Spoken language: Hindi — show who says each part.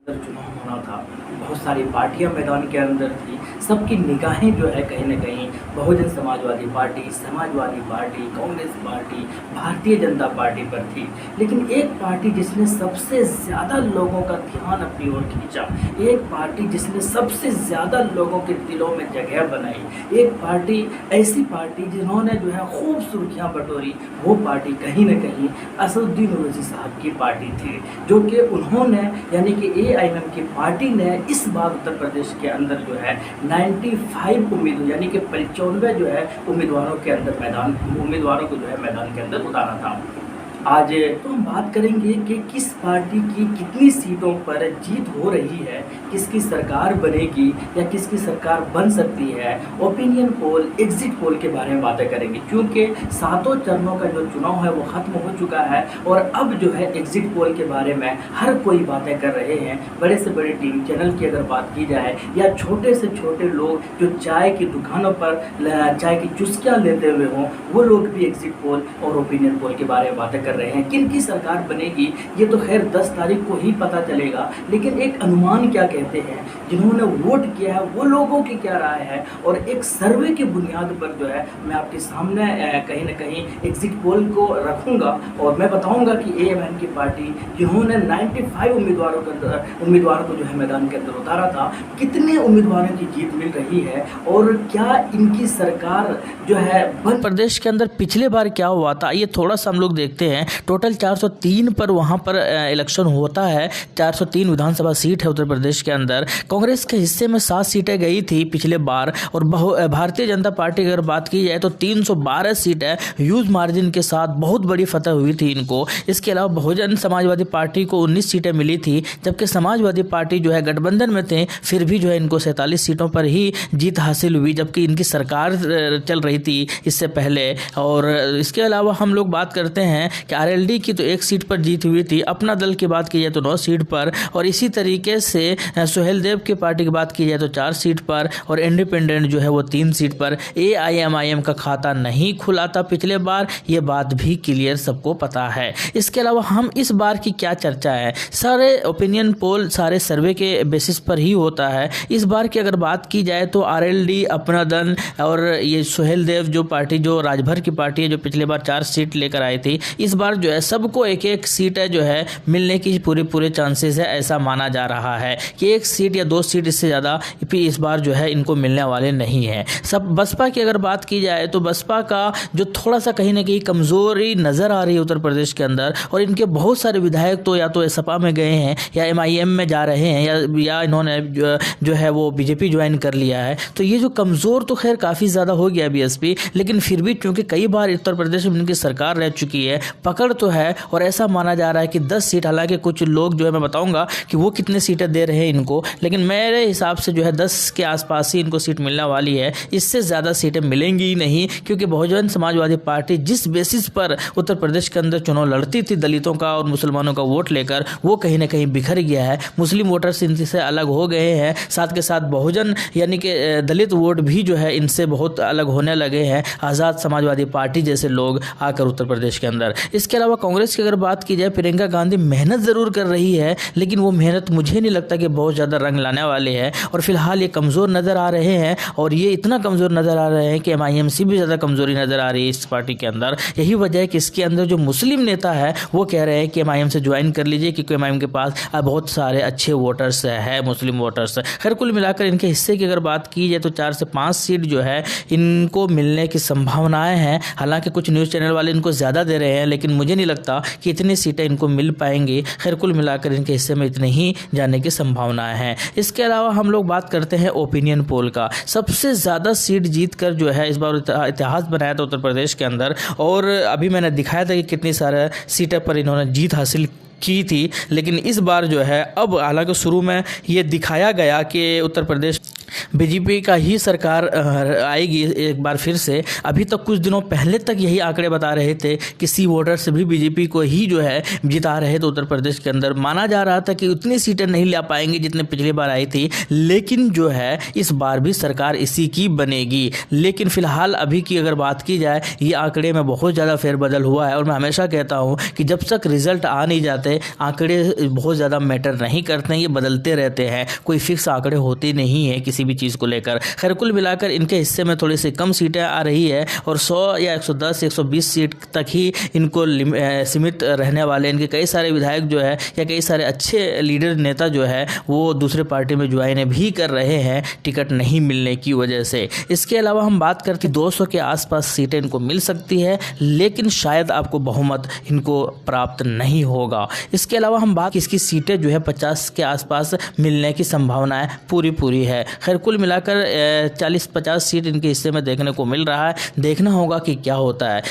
Speaker 1: चुनाव होना था, बहुत सारी पार्टियां मैदान के अंदर थी, सबकी निगाहें जो है कहीं न कहीं Bahujan Samajwadi party, Congress party, Bharatiya Janata party पर थी। लेकिन एक पार्टी जिसने सबसे ज़्यादा लोगों का ध्यान अपनी ओर खींचा, एक पार्टी जिसने सबसे ज़्यादा लोगों के दिलों में जगह बनाई, एक पार्टी ऐसी पार्टी जिन्होंने जो है खूब सुर्खियाँ बटोरी, वो पार्टी कहीं न कहीं असदुद्दीन ओवैसी साहब की पार्टी थी, जो कि उन्होंने यानी कि एआईएमएम की पार्टी ने इस बार उत्तर प्रदेश के अंदर जो है 95 उम्मीदवार यानी कि 95 जो है उम्मीदवारों को जो है मैदान के अंदर उतारा था। आज तो हम बात करेंगे कि किस पार्टी की कितनी सीटों पर जीत हो रही है, किसकी सरकार बनेगी या किसकी सरकार बन सकती है। ओपिनियन पोल, एग्जिट पोल के बारे में बातें करेंगे, क्योंकि 7 चरणों का जो चुनाव है वो ख़त्म हो चुका है और अब जो है एग्जिट पोल के बारे में हर कोई बातें कर रहे हैं। बड़े से बड़े टीवी चैनल की अगर बात की जाए या छोटे से छोटे लोग जो चाय की दुकानों पर चाय की चुस्कियाँ लेते हुए हों, वो लोग भी एग्जिट पोल और ओपिनियन पोल के बारे में बातें कर रहे हैं। किन की सरकार बनेगी ये तो खैर 10 तारीख को ही पता चलेगा, लेकिन एक अनुमान क्या कहते हैं, जिन्होंने वोट किया है वो लोगों की क्या राय है, और एक सर्वे की बुनियाद पर जो है मैं आपके सामने कहीं ना कहीं एग्जिट पोल को रखूंगा और मैं बताऊंगा कि एआईएमएम की पार्टी जिन्होंने 95 उम्मीदवारों को जो है मैदान के अंदर उतारा था, कितने उम्मीदवारों की जीत मिल रही है और क्या इनकी सरकार जो है
Speaker 2: प्रदेश के अंदर पिछले बार क्या हुआ था, ये थोड़ा सा हम लोग देखते हैं। टोटल 403 पर वहां पर इलेक्शन होता है, 403 विधानसभा सीट है उत्तर प्रदेश के अंदर। कांग्रेस के हिस्से में 7 सीटें गई थी पिछले बार, और भारतीय जनता पार्टी की अगर बात की जाए तो 312 सीट है, ह्यूज मार्जिन के साथ बहुत बड़ी फतह हुई थी इनको। इसके अलावा बहुजन समाजवादी पार्टी को 19 सीटें मिली थी, जबकि समाजवादी पार्टी जो है गठबंधन में थे, फिर भी जो है इनको 47 सीटों पर ही जीत हासिल हुई, जबकि इनकी सरकार चल रही थी इससे पहले। और इसके अलावा हम लोग बात करते हैं कि आरएलडी की तो 1 सीट पर जीत हुई थी, अपना दल की बात की जाए तो 9 सीट पर, और इसी तरीके से सुहेल देव की पार्टी की बात की जाए तो 4 सीट पर, और इंडिपेंडेंट जो है वो 3 सीट पर। एआईएमआईएम का खाता नहीं खुला था पिछले बार, ये बात भी क्लियर सबको पता है। इसके अलावा हम इस बार की क्या चर्चा है, सारे ओपिनियन पोल सारे सर्वे के बेसिस पर ही होता है। इस बार की अगर बात की जाए तो आरएलडी, अपना दल और ये सुहेल देव जो पार्टी, जो राजभर की पार्टी है, जो पिछले बार 4 सीट लेकर आई थी, इस बार जो है सबको एक एक सीट है जो है मिलने की पूरे चांसेस है। ऐसा माना जा रहा है कि 1 सीट या 2 सीट, इससे ज़्यादा इस बार जो है इनको मिलने वाले नहीं है। सब बसपा की अगर बात की जाए तो बसपा का जो थोड़ा सा कहीं ना कहीं कमज़ोरी नज़र आ रही है उत्तर प्रदेश के अंदर, और इनके बहुत सारे विधायक तो या तो सपा में गए हैं या एमआईएम में जा रहे हैं या इन्होंने जो है वो बीजेपी ज्वाइन कर लिया है। तो ये जो कमज़ोर तो खैर काफ़ी ज़्यादा हो गया बीएसपी, लेकिन फिर भी क्योंकि कई बार उत्तर प्रदेश में इनकी सरकार रह चुकी है, पकड़ तो है। और ऐसा माना जा रहा है कि 10 सीट, हालांकि कुछ लोग जो है मैं बताऊंगा कि वो कितने सीटें दे रहे हैं इनको, लेकिन मेरे हिसाब से जो है 10 के आसपास ही इनको सीट मिलने वाली है, इससे ज़्यादा सीटें मिलेंगी ही नहीं, क्योंकि बहुजन समाजवादी पार्टी जिस बेसिस पर उत्तर प्रदेश के अंदर चुनाव लड़ती थी दलितों का और मुसलमानों का वोट लेकर, वो कहीं ना कहीं बिखर गया है। मुस्लिम वोटर्स इनसे अलग हो गए हैं, साथ के साथ बहुजन यानी कि दलित वोट भी जो है इनसे बहुत अलग होने लगे हैं, आज़ाद समाजवादी पार्टी जैसे लोग आकर उत्तर प्रदेश के अंदर। इसके अलावा कांग्रेस की अगर बात की जाए, प्रियंका गांधी मेहनत ज़रूर कर रही है, लेकिन वो मेहनत मुझे नहीं लगता कि बहुत ज़्यादा रंग लाने वाले हैं, और फिलहाल ये कमज़ोर नज़र आ रहे हैं, और ये इतना कमज़ोर नज़र आ रहे हैं कि एमआईएम से भी ज़्यादा कमज़ोरी नज़र आ रही है इस पार्टी के अंदर। यही वजह है कि इसके अंदर जो मुस्लिम नेता है वो कह रहे हैं कि एमआईएम से ज्वाइन कर लीजिए, क्योंकि एमआईएम के पास बहुत सारे अच्छे वोटर्स है, मुस्लिम वोटर्स। खैर कुल मिलाकर इनके हिस्से की अगर बात की जाए तो 4 से 5 सीट जो है इनको मिलने की संभावनाएं हैं। हालांकि कुछ न्यूज़ चैनल वाले इनको ज़्यादा दे रहे हैं, लेकिन मुझे नहीं लगता कि इतनी सीटें इनको मिल पाएंगी। खैर कुल मिलाकर इनके हिस्से में इतने ही जाने की संभावनाएं हैं। इसके अलावा हम लोग बात करते हैं ओपिनियन पोल का। सबसे ज़्यादा सीट जीत कर जो है इस बार इतिहास बनाया था उत्तर प्रदेश के अंदर, और अभी मैंने दिखाया था कि कितनी सारे सीटें पर इन्होंने जीत हासिल की थी। लेकिन इस बार जो है, अब हालांकि शुरू में ये दिखाया गया कि उत्तर प्रदेश बीजेपी का ही सरकार आएगी एक बार फिर से। अभी तक कुछ दिनों पहले तक यही आंकड़े बता रहे थे कि सी वोटर से भी बीजेपी को ही जो है जिता रहे थे उत्तर प्रदेश के अंदर। माना जा रहा था कि उतनी सीटें नहीं ला पाएंगे जितने पिछली बार आई थी, लेकिन जो है इस बार भी सरकार इसी की बनेगी। लेकिन फिलहाल अभी की अगर बात की जाए, ये आंकड़े में बहुत ज़्यादा फेरबदल हुआ है। और मैं हमेशा कहता हूँ कि जब तक रिजल्ट आ नहीं जाते, आंकड़े बहुत ज़्यादा मैटर नहीं करते हैं, ये बदलते रहते हैं। कोई फिक्स आंकड़े होते नहीं है किसी भी चीज़ को लेकर। खैर कुल मिलाकर इनके हिस्से में थोड़ी सी कम सीटें आ रही है और 100 या 110 120 सीट तक ही इनको सीमित रहने वाले इनके कई सारे विधायक जो है या कई सारे अच्छे लीडर नेता जो है वो दूसरे पार्टी में ज्वाइन भी कर रहे हैं टिकट नहीं मिलने की वजह से। इसके अलावा हम बात करते 200 के आसपास सीटें इनको मिल सकती है, लेकिन शायद आपको बहुमत इनको प्राप्त नहीं होगा। इसके अलावा हम बात इसकी सीटें जो है 50 के आसपास मिलने की संभावनाएं पूरी है। खैर कुल मिलाकर 40-50 सीट इनके हिस्से में देखने को मिल रहा है। देखना होगा कि क्या होता है।